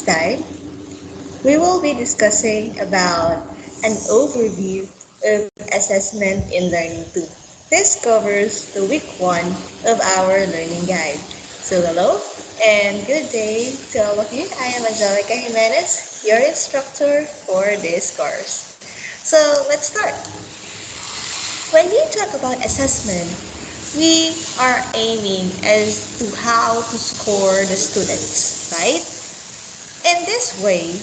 time, we will be discussing about an overview of assessment in Learning 2. This covers the week 1 of our learning guide. So hello and good day to all of you. I am Angelica Jimenez, your instructor for this course. So let's start. When we talk about assessment, we are aiming as to how to score the students, right? In this way,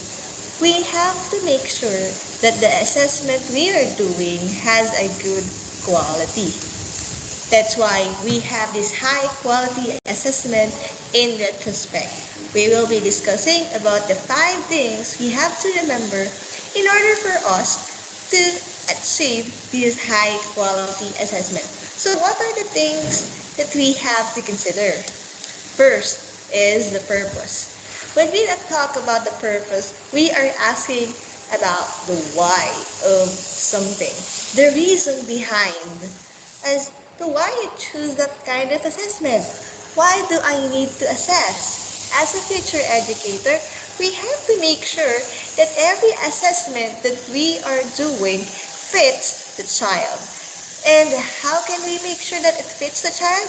we have to make sure that the assessment we are doing has a good quality. That's why we have this high quality assessment in retrospect. We will be discussing about the 5 things we have to remember in order for us to achieve this high quality assessment. So what are the things that we have to consider? First is the purpose. When we talk about the purpose, we are asking about the why of something, the reason behind, as to why you choose that kind of assessment. Why do I need to assess? As a future educator, we have to make sure that every assessment that we are doing fits the child. And how can we make sure that it fits the child?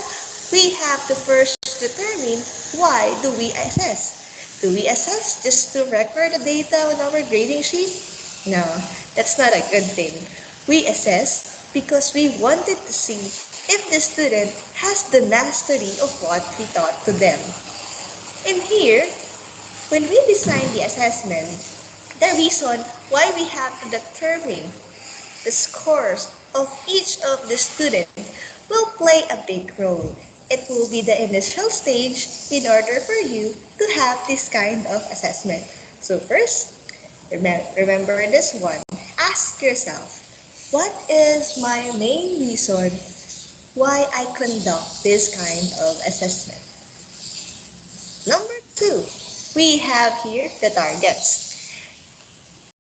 We have to first determine why do we assess. Do we assess just to record the data on our grading sheet? No, that's not a good thing. We assess because we wanted to see if the student has the mastery of what we taught to them. And here, when we design the assessment, the reason why we have to determine the scores of each of the students will play a big role. It will be the initial stage in order for you to have this kind of assessment. So first, remember this one. Ask yourself, what is my main reason why I conduct this kind of assessment? Number 2, we have here the targets.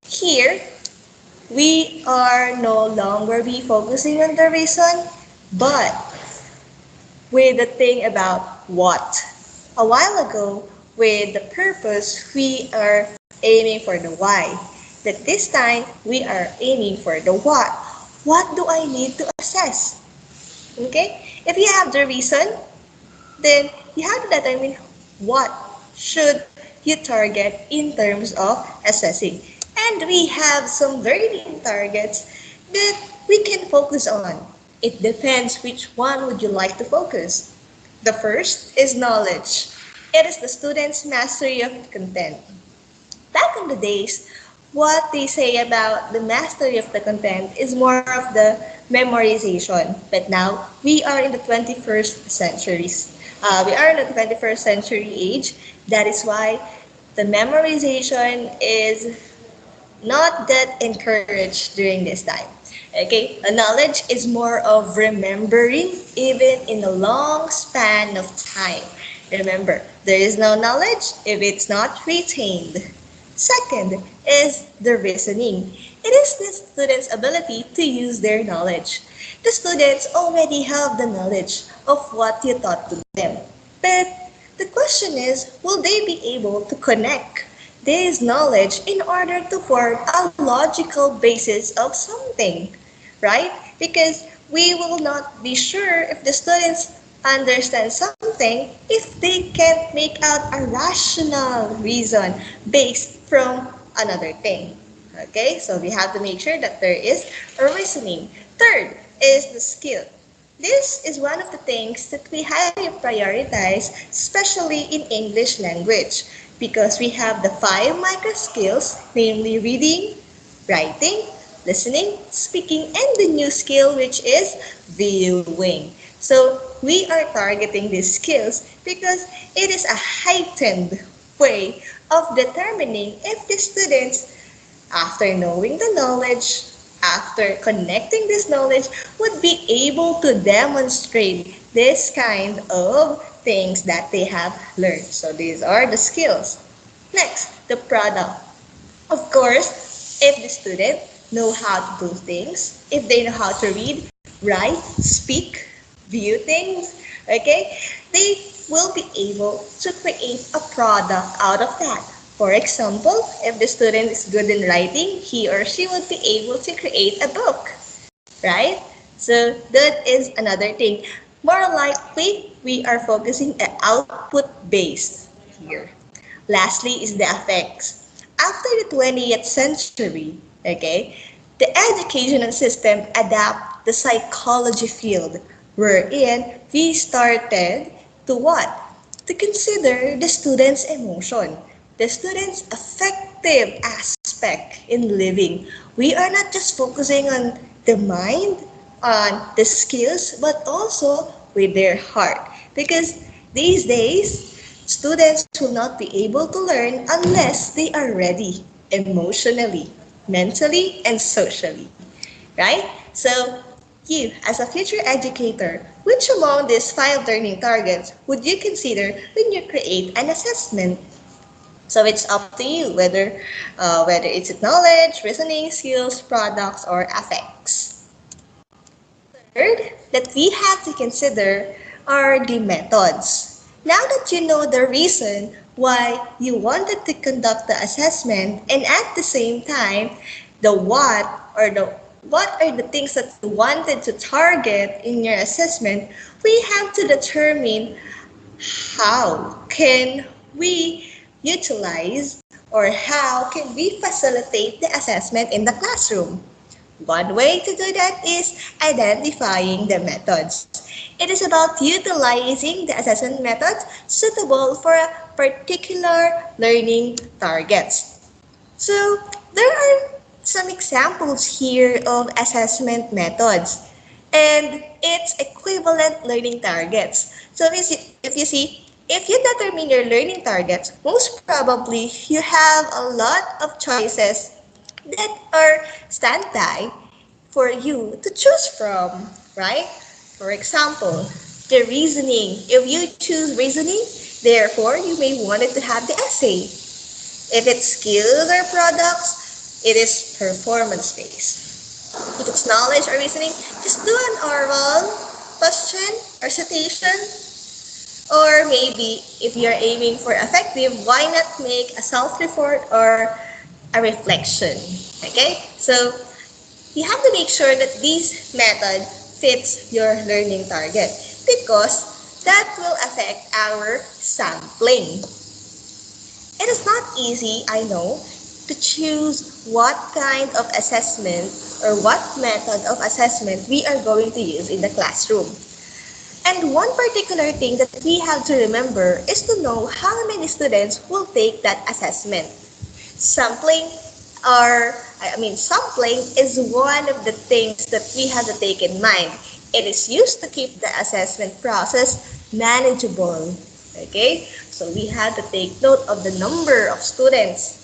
Here, we are no longer be focusing on the reason, but with the thing about what. A while ago, with the purpose, we are aiming for the why. But this time, we are aiming for the what. What do I need to assess? Okay? If you have the reason, then you have to determine what should you target in terms of assessing. And we have some learning targets that we can focus on. It depends which one would you like to focus. The first is knowledge. It is the student's mastery of content. Back in the days, what they say about the mastery of the content is more of the memorization. But now, we are in the 21st centuries. We are in the 21st century age. That is why the memorization is not that encouraged during this time. Okay, the knowledge is more of remembering even in a long span of time. Remember, there is no knowledge if it's not retained. Second is the reasoning. It is the student's ability to use their knowledge. The students already have the knowledge of what you taught to them. But the question is, will they be able to connect this knowledge in order to form a logical basis of something, right? Because we will not be sure if the students understand something if they can't make out a rational reason based from another thing. Okay, so we have to make sure that there is a reasoning. Third is the skill. This is one of the things that we highly prioritize, especially in English language, because we have the 5 micro skills, namely reading, writing, listening, speaking, and the new skill which is viewing. So we are targeting these skills because it is a heightened way of determining if the students, after knowing the knowledge, after connecting this knowledge, would be able to demonstrate this kind of things that they have learned. So these are the skills. Next, the product. Of course, if the student know how to do things, if they know how to read, write, speak, view things, okay, they will be able to create a product out of that. For example, if the student is good in writing, he or she would be able to create a book, right? So that is another thing. More likely, we are focusing on output based here. Lastly is the effects. After the 20th century, okay, the educational system adapt the psychology field wherein we started to what? To consider the student's emotion, the student's affective aspect in living. We are not just focusing on the mind, on the skills, but also with their heart. Because these days, students will not be able to learn unless they are ready emotionally, mentally, and socially, right? So, you, as a future educator, which among these five learning targets would you consider when you create an assessment? So it's up to you whether it's knowledge, reasoning, skills, products, or affects. Third, that we have to consider are the methods. Now that you know the reason why you wanted to conduct the assessment and at the same time the what are the things that you wanted to target in your assessment, we have to determine how can we utilize or how can we facilitate the assessment in the classroom. One way to do that is identifying the methods. It is about utilizing the assessment methods suitable for a particular learning targets. So, there are some examples here of assessment methods and its equivalent learning targets. So, if you see, if you determine your learning targets, most probably you have a lot of choices that are standby for you to choose from, right? For example, the reasoning. If you choose reasoning, therefore you may want it to have the essay. If it's skills or products, it is performance based. If it's knowledge or reasoning, just do an oral question or citation. Or maybe if you're aiming for effective, why not make a self-report or a reflection? Okay? So you have to make sure that this method fits your learning target because that will affect our sampling. It is not easy, I know, to choose what kind of assessment or what method of assessment we are going to use in the classroom. And one particular thing that we have to remember is to know how many students will take that assessment. Sampling sampling is one of the things that we have to take in mind. It is used to keep the assessment process manageable. Okay? So we have to take note of the number of students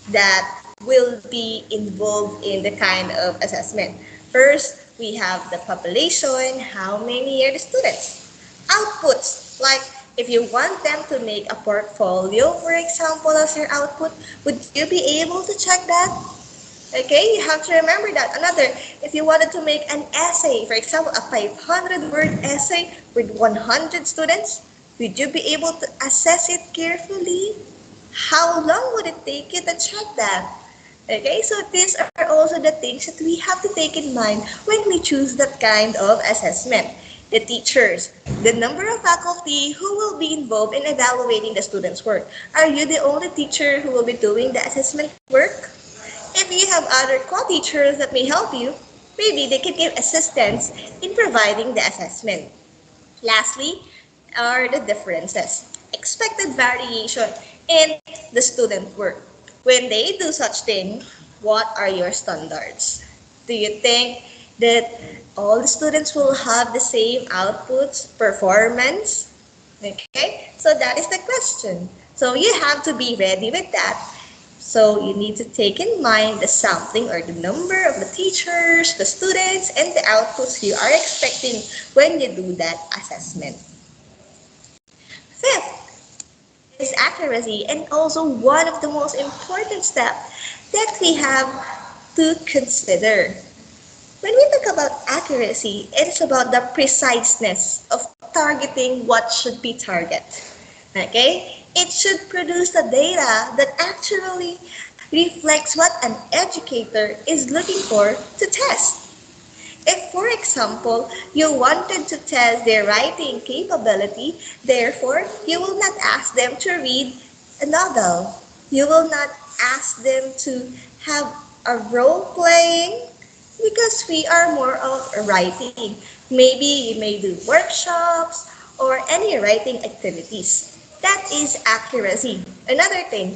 that will be involved in the kind of assessment. First, we have the population, how many are the students. Outputs, like if you want them to make a portfolio, for example, as your output, would you be able to check that? Okay, you have to remember that. Another, if you wanted to make an essay, for example, a 500-word essay with 100 students, would you be able to assess it carefully? How long would it take you to check that? Okay, so these are also the things that we have to take in mind when we choose that kind of assessment. The teachers, the number of faculty who will be involved in evaluating the students' work. Are you the only teacher who will be doing the assessment work? If you have other co-teachers that may help you, maybe they can give assistance in providing the assessment. Lastly, are the differences. Expected variation in the student work. When they do such thing, what are your standards? Do you think that all the students will have the same outputs, performance? Okay, so that is the question. So you have to be ready with that. So you need to take in mind the sampling or the number of the teachers, the students, and the outputs you are expecting when you do that assessment. Fifth is accuracy and also one of the most important steps that we have to consider. When we talk about accuracy, it is about the preciseness of targeting what should be targeted. Okay? It should produce the data that actually reflects what an educator is looking for to test. If, for example, you wanted to test their writing capability, therefore, you will not ask them to read a novel. You will not ask them to have a role playing because we are more of writing. Maybe you may do workshops or any writing activities. That is accuracy. Another thing,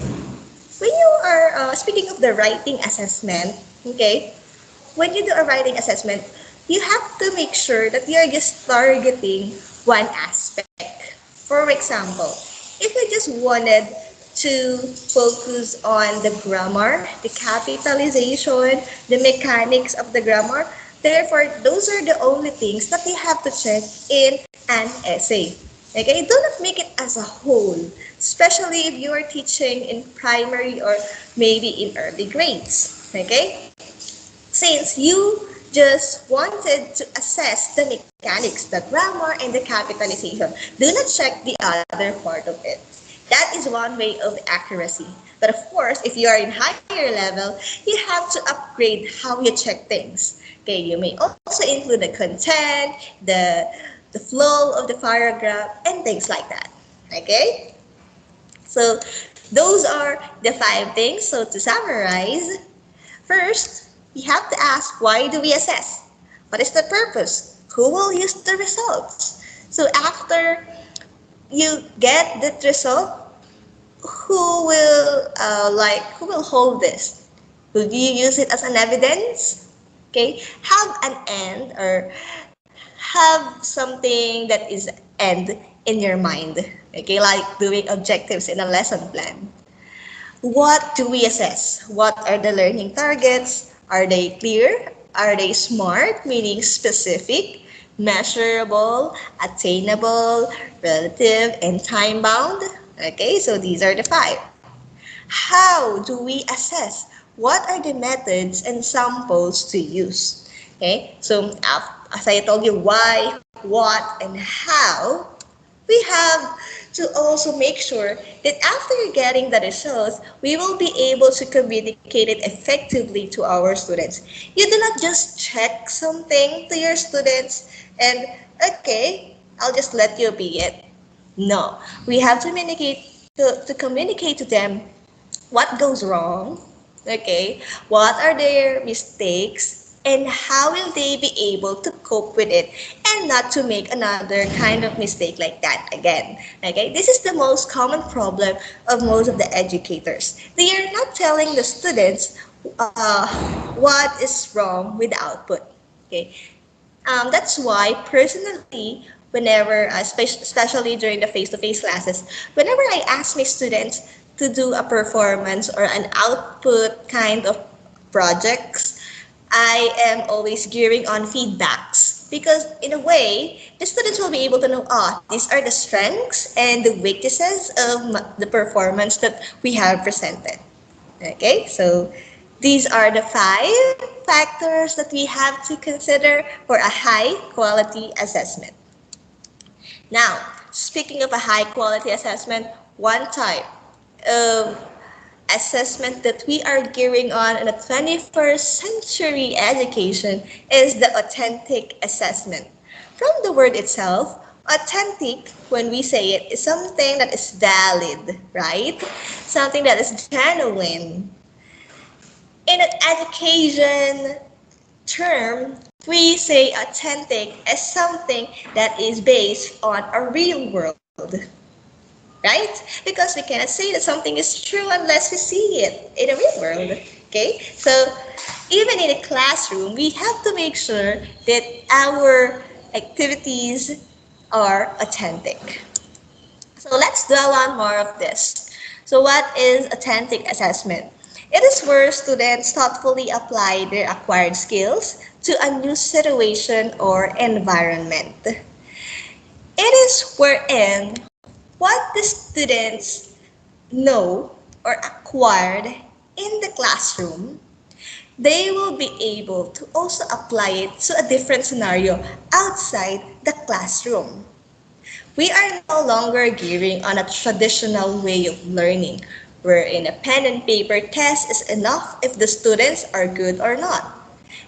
when you are speaking of the writing assessment, okay, when you do a writing assessment, you have to make sure that you're just targeting one aspect. For example, if you just wanted to focus on the grammar, the capitalization, the mechanics of the grammar, therefore, those are the only things that you have to check in an essay. Okay, do not make it as a whole, especially if you are teaching in primary or maybe in early grades. Okay, since you just wanted to assess the mechanics, the grammar, and the capitalization, do not check the other part of it. That is one way of accuracy. But of course, if you are in higher level, you have to upgrade how you check things. Okay, you may also include the content, the flow of the paragraph, and things like that. Okay? So those are the 5 things. So to summarize, first, we have to ask, why do we assess? What is the purpose? Who will use the results? So after you get that result, who will hold this? Will you use it as an evidence? Okay, have an end or have something that is end in your mind. Okay, like doing objectives in a lesson plan. What do we assess? What are the learning targets? Are they clear? Are they SMART, meaning specific, measurable, attainable, relative, and time bound? Okay, so these are the 5. How do we assess? What are the methods and samples to use? Okay, so as I told you, why, what, and how, we have to also make sure that after getting the results, we will be able to communicate it effectively to our students. You do not just check something to your students and, okay, I'll just let you be it. No, we have to communicate to them what goes wrong, okay, what are their mistakes, and how will they be able to cope with it and not to make another kind of mistake like that again. Okay, this is the most common problem of most of the educators. They are not telling the students what is wrong with the output. Okay, that's why personally, whenever, especially during the face-to-face classes, whenever I ask my students to do a performance or an output kind of projects, I am always gearing on feedbacks because in a way, the students will be able to know, these are the strengths and the weaknesses of the performance that we have presented. Okay, so these are the 5 factors that we have to consider for a high quality assessment. Now, speaking of a high quality assessment, one type of assessment that we are gearing on in the 21st century education is the authentic assessment. From the word itself, authentic, when we say it, is something that is valid, right? Something that is genuine. In an education term, we say authentic as something that is based on a real world, right? Because we cannot say that something is true unless we see it in a real world. Okay? So even in a classroom, we have to make sure that our activities are authentic. So let's dwell on more of this. So what is authentic assessment? It is where students thoughtfully apply their acquired skills to a new situation or environment. It is wherein what the students know or acquired in the classroom, they will be able to also apply it to a different scenario outside the classroom. We are no longer gearing on a traditional way of learning, wherein a pen and paper test is enough if the students are good or not.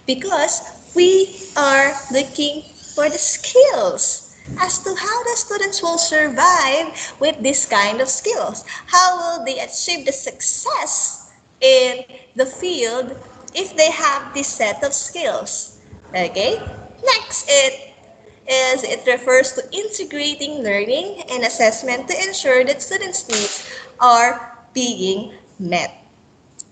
Because we are looking for the skills as to how the students will survive with this kind of skills. How will they achieve the success in the field if they have this set of skills? Okay? Next, it refers to integrating learning and assessment to ensure that students' needs are being met.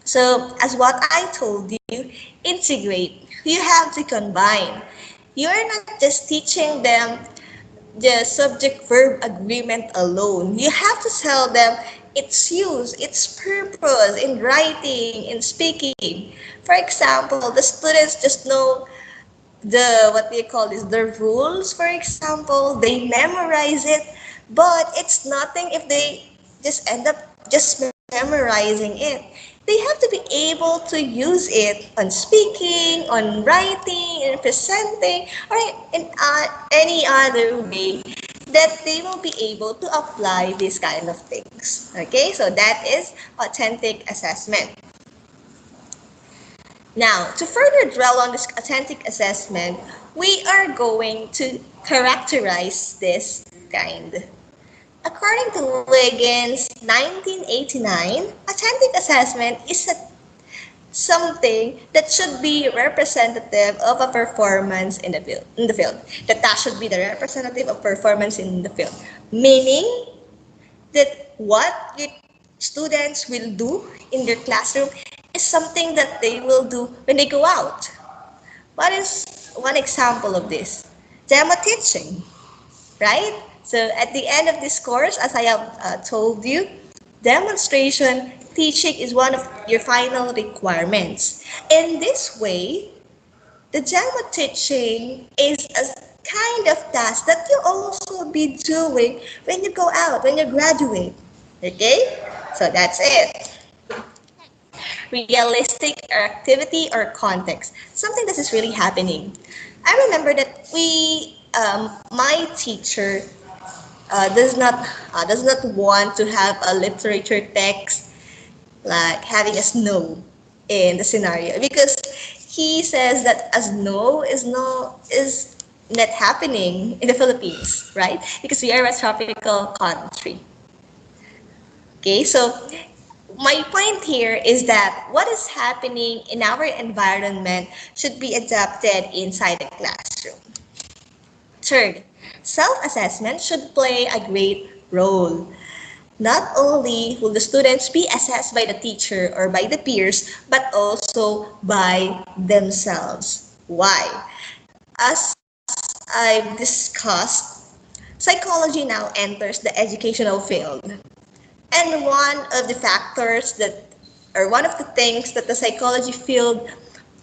So, as what I told you, integrate. You have to combine. You are not just teaching them the subject verb agreement alone. You have to tell them its use, its purpose in writing, in speaking. For example, the students just know the what they call is the rules, for example, they memorize it, but it's nothing if they just end up just memorizing it. They have to be able to use it on speaking, on writing, in presenting, or in any other way that they will be able to apply these kind of things. Okay, so that is authentic assessment. Now, to further dwell on this authentic assessment, we are going to characterize this kind. According to Wiggins' 1989, authentic assessment is something that should be representative of a performance in the field. That should be the representative of performance in the field. Meaning that what your students will do in their classroom is something that they will do when they go out. What is one example of this? Demo teaching, right? So at the end of this course, as I have told you, demonstration teaching is one of your final requirements. In this way, the demo teaching is a kind of task that you also be doing when you go out, when you graduate. Okay? So that's it. Realistic activity or context. Something that is really happening. I remember that my teacher does not want to have a literature text like having a snow in the scenario because he says that a snow is not happening in the Philippines, right? Because we are a tropical country. Okay, so my point here is that what is happening in our environment should be adapted inside the classroom. Third, self-assessment should play a great role. Not only will the students be assessed by the teacher or by the peers, but also by themselves. Why? As I've discussed, psychology now enters the educational field. And one of the factors that, or one of the things that the psychology field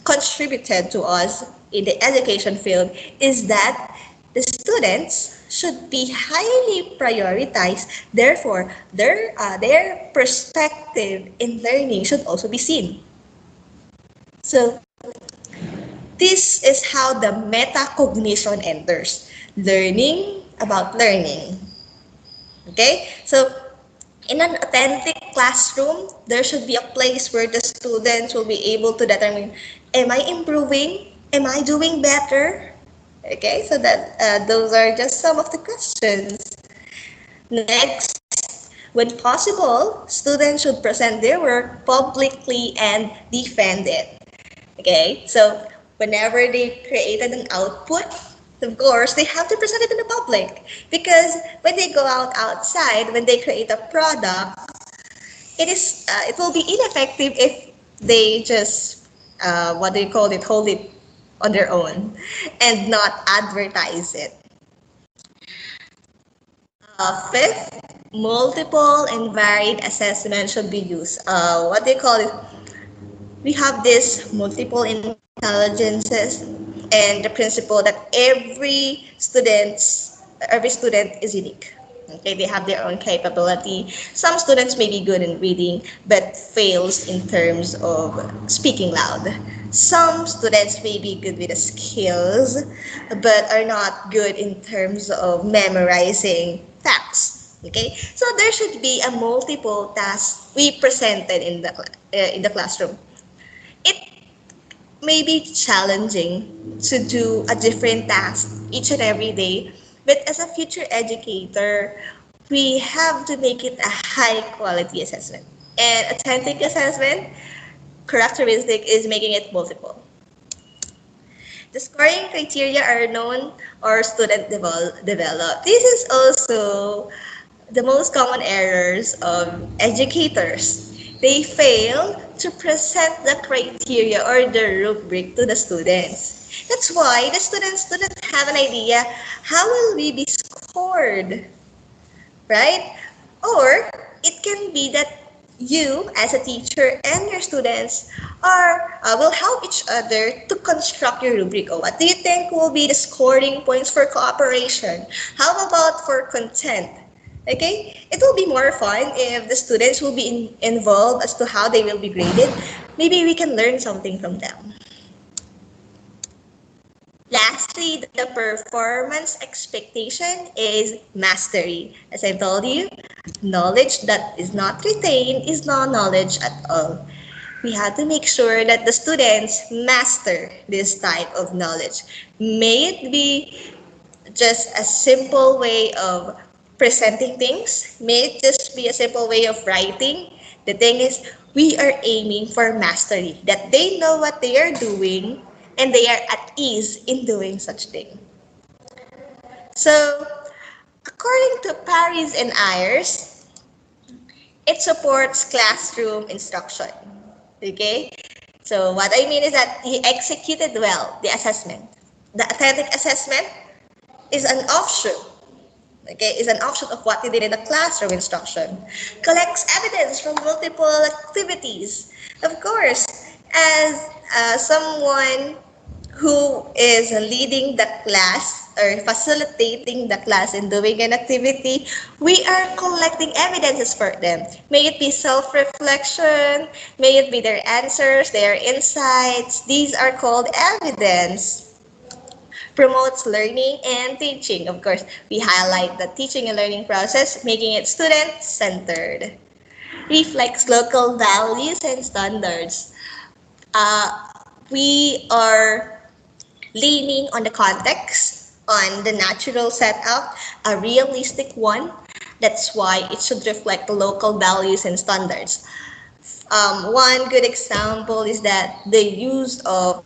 contributed to us in the education field is that the students should be highly prioritized. Therefore, their perspective in learning should also be seen. So, this is how the metacognition enters. Learning about learning. Okay? So, in an authentic classroom, there should be a place where the students will be able to determine, am I improving? Am I doing better? Okay, so that those are just some of the questions. Next, when possible, students should present their work publicly and defend it. Okay, so whenever they created an output, of course, they have to present it in the public because when they go out outside, when they create a product, it will be ineffective if they just what do you call it, hold it on their own and not advertise it. Fifth, multiple and varied assessment should be used. What they call it, we have this multiple intelligences and the principle that every student is unique. Okay, they have their own capability. Some students may be good in reading but fails in terms of speaking loud. Some students may be good with the skills but are not good in terms of memorizing facts. Okay, so there should be a multiple task we presented in the classroom. It may be challenging to do a different task each and every day, but as a future educator, we have to make it a high quality assessment. And authentic assessment characteristic is making it multiple. The scoring criteria are known or student developed. This is also the most common errors of educators. They fail to present the criteria or the rubric to the students. That's why the students do not have an idea how will we be scored, right? Or it can be that you as a teacher and your students will help each other to construct your rubric. Oh, what do you think will be the scoring points for cooperation? How about for content? Okay, it will be more fun if the students will be involved as to how they will be graded. Maybe we can learn something from them. Lastly, the performance expectation is mastery. As I told you, knowledge that is not retained is not knowledge at all. We have to make sure that the students master this type of knowledge. May it be just a simple way of presenting things, may it just be a simple way of writing. The thing is, we are aiming for mastery, that they know what they are doing and they are at ease in doing such thing. So, according to Paris and Ayers, it supports classroom instruction. Okay? So, what I mean is that he executed well the assessment. The authentic assessment is an offshoot, okay, is an offshoot of what he did in the classroom instruction. Collects evidence from multiple activities. Of course, as someone who is leading the class or facilitating the class in doing an activity, we are collecting evidences for them. May it be self-reflection, may it be their answers, their insights. These are called evidence. Promotes learning and teaching. Of course, we highlight the teaching and learning process, making it student-centered. Reflects local values and standards. Uh, we are leaning on the context, on the natural setup, a realistic one. That's why it should reflect the local values and standards. One good example is that the use of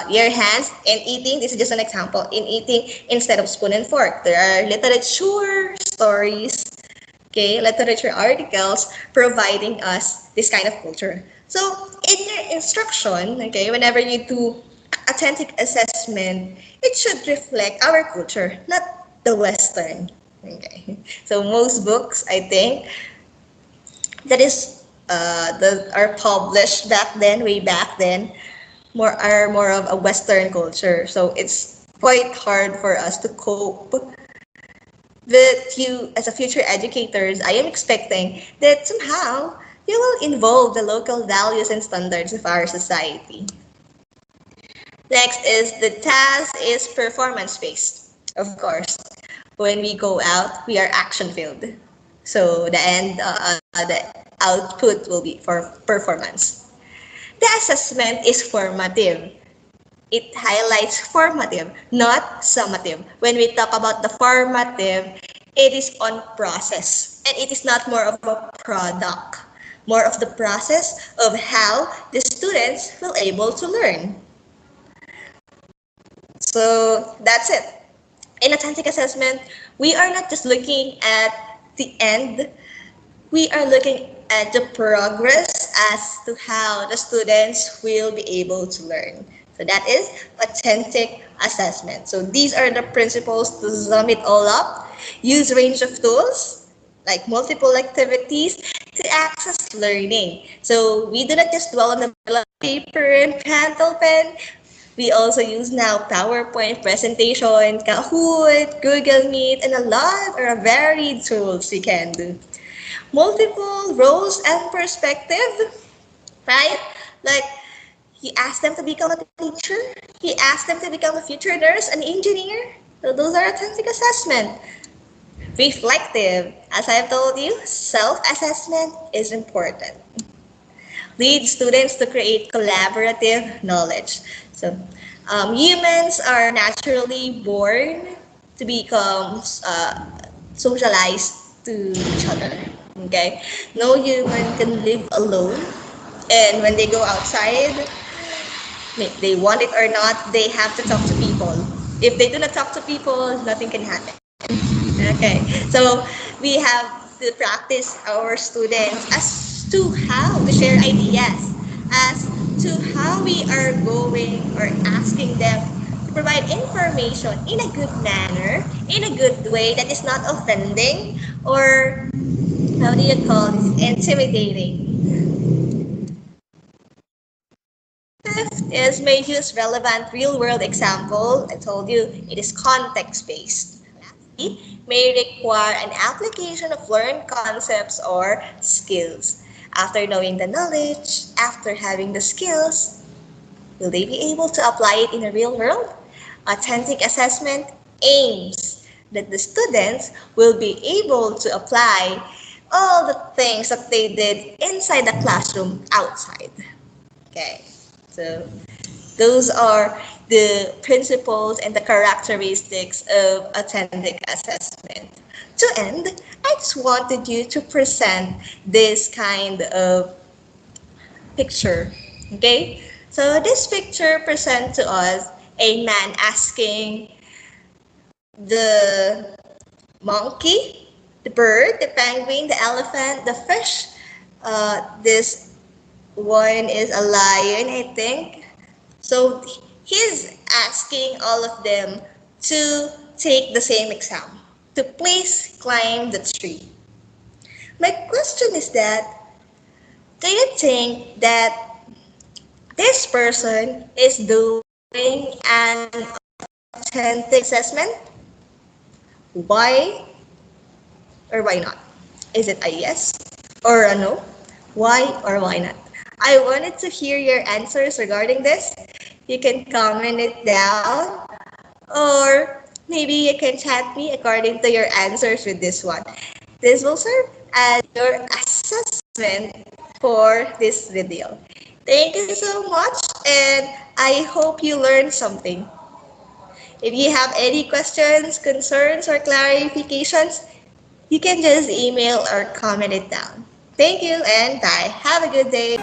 your hands in eating. This is just an example. In eating instead of spoon and fork. There are literature stories, okay, literature articles providing us this kind of culture. So in your instruction, okay, whenever you do authentic assessment, it should reflect our culture, not the Western. Okay. So most books, I think, that are published back then, way back then, more of a Western culture. So it's quite hard for us to cope. But you, as a future educators, I am expecting that somehow you will involve the local values and standards of our society. Next is the task is performance based. Of course, when we go out, we are action filled. So the output will be for performance. The assessment is formative. It highlights formative, not summative. When we talk about the formative, it is on process and it is not more of a product, more of the process of how the students will able to learn. So that's it. In authentic assessment, we are not just looking at the end, we are looking at the progress as to how the students will be able to learn. So that is authentic assessment. So these are the principles to sum it all up. Use range of tools like multiple activities to access learning. So we do not just dwell on the paper and pencil pen. We also use now PowerPoint presentation, Kahoot, Google Meet, and a lot or a varied tools we can do. Multiple roles and perspective, right? Like he asked them to become a teacher. He asked them to become a future nurse, an engineer. So those are authentic assessment. Reflective, as I've told you, self-assessment is important. Lead students to create collaborative knowledge. So humans are naturally born to become socialized to each other. Okay? No human can live alone. And when they go outside, they want it or not, they have to talk to people. If they do not talk to people, nothing can happen. Okay, so we have to practice our students as to how to share ideas, as to how we are going or asking them to provide information in a good manner, in a good way that is not offending or how do you call this, intimidating. Fifth is may use relevant real-world example. I told you it is context-based. Lastly, may require an application of learned concepts or skills. After knowing the knowledge, after having the skills, will they be able to apply it in the real world? Authentic assessment aims that the students will be able to apply all the things that they did inside the classroom outside. Okay, so those are the principles and the characteristics of authentic assessment. To end, I just wanted you to present this kind of picture. Okay? So this picture presents to us a man asking the monkey, the bird, the penguin, the elephant, the fish. This one is a lion, I think. So he's asking all of them to take the same exam, to please climb the tree. My question is that, do you think that this person is doing an authentic assessment? Why or why not? Is it a yes or a no? Why or why not? I wanted to hear your answers regarding this. You can comment it down or maybe you can chat me according to your answers with this one. This will serve as your assessment for this video. Thank you so much and I hope you learned something. If you have any questions, concerns, or clarifications, you can just email or comment it down. Thank you and bye. Have a good day.